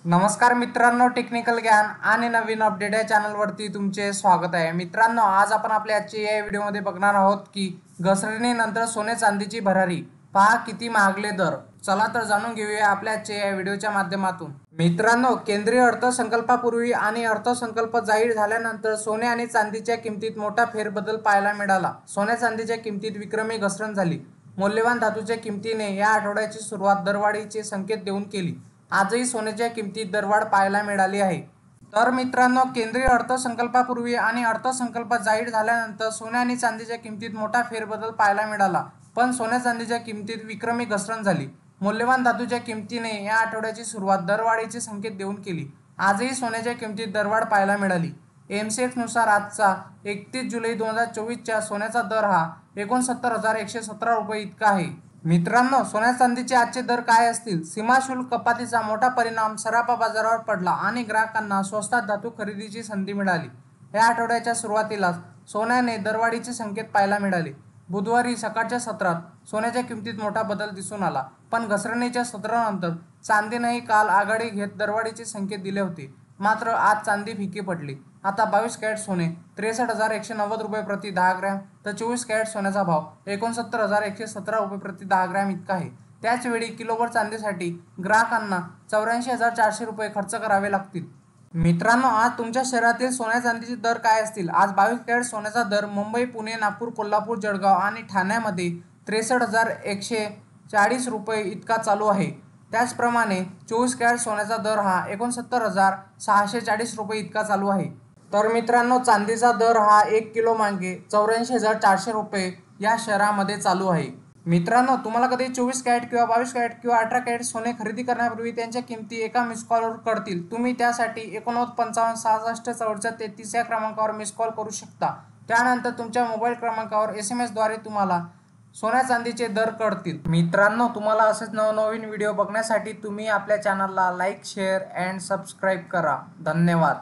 नमस्कार मित्रांनो, टेक्निकल ज्ञान आणि नवीन अपडेट या चॅनलवरती तुमचे स्वागत आहे। मित्रांनो, आज आपण आपल्या आजच्या या व्हिडिओमध्ये बघणार आहोत की घसरणीनंतर सोने चांदीची भरारी, पहा किती महागले दर। चला तर जाणून घेऊया आपल्या आजच्या या व्हिडिओच्या माध्यमातून। मित्रांनो, केंद्रीय अर्थसंकल्पापूर्वी आणि अर्थसंकल्प जाहीर झाल्यानंतर सोने आणि चांदीच्या किमतीत मोठा फेरबदल पाहायला मिळाला। सोन्या चांदीच्या किमतीत विक्रमी घसरण झाली। मौल्यवान धातूच्या किमतीने या आठवड्याची सुरुवात दरवाढीचे संकेत देऊन केली। आजही सोन्याच्या किमतीत दरवाढ पाहायला मिळाली आहे। तर मित्रांनो, केंद्रीय अर्थसंकल्पापूर्वी आणि अर्थसंकल्प जाहीर झाल्यानंतर सोने आणि चांदीच्या किमतीत मोठा फेरबदल पाहायला मिळाला, पण सोन्या चांदीच्या किमतीत विक्रमी घसरण झाली। मौल्यवान धातूच्या किमतीने या आठवड्याची सुरुवात दरवाढीचे संकेत देऊन केली। आजही सोन्याच्या किमतीत दरवाढ पाहायला मिळाली। एमसीएक्स नुसार आजचा 31 जुलै 2024च्या सोन्याचा दर हा 69,117 रुपये इतका आहे। मित्रांनो, सोन्या चांदीचे आजचे दर काय असतील? सीमा शुल्क कपातीचा मोठा परिणाम सराफा बाजारावर पडला आणि ग्राहकांना स्वस्तात धातू खरेदीची संधी मिळाली। या आठवड्याच्या सुरुवातीलाच सोन्याने दरवाढीचे संकेत पाहायला मिळाले। बुधवारी सकाळच्या सत्रात सोन्याच्या किमतीत मोठा बदल दिसून आला, पण घसरणीच्या सत्रानंतर चांदीनेही काल आघाडी घेत दरवाढीचे संकेत दिले होते। मात्र आज चांदी फिकी पडली। आता 22 कॅरेट सोने 63,190 रुपये प्रति 10 ग्रॅम, तर 24 कॅरेट सोन्याचा भाव 69,117 रुपये प्रति 10 ग्रॅम इतका आहे। त्याचवेळी किलोभर चांदीसाठी ग्राहकांना 84,400 रुपये खर्च करावे लागतील। मित्रांनो, आज तुमच्या शहरातील सोन्या चांदीचे दर काय असतील? आज 22 कॅरेट सोन्याचा दर मुंबई, पुणे, नागपूर, कोल्हापूर, जळगाव आणि ठाण्यामध्ये 63,140 रुपये इतका चालू आहे। त्याचप्रमाणे 24 कॅरेट सोन्याचा दर हा 69,640 रुपये इतका चालू आहे। तर मित्रांनो, चांदीचा दर हा 1 किलो मागे 84,400 रुपये या शहरामध्ये चालू आहे। मित्रांनो, तुम्हाला कधी 24 कॅरेट किंवा 22 कॅरेट किंवा 18 कॅरेट सोने खरेदी करण्यापूर्वी त्यांच्या किमती एका मिस कॉलवर कळतील। तुम्ही त्यासाठी 89 55 66 44 33 या क्रमांकावर मिस कॉल करू शकता। त्यानंतर तुमच्या मोबाईल क्रमांकावर SMS द्वारे तुम्हाला सोन्या चांदीचे दर कळतील। मित्रांनो, तुम्हाला असेच नवनवीन व्हिडिओ बघण्यासाठी तुम्ही आपल्या चॅनलला लाईक, शेअर अँड सबस्क्राईब करा। धन्यवाद।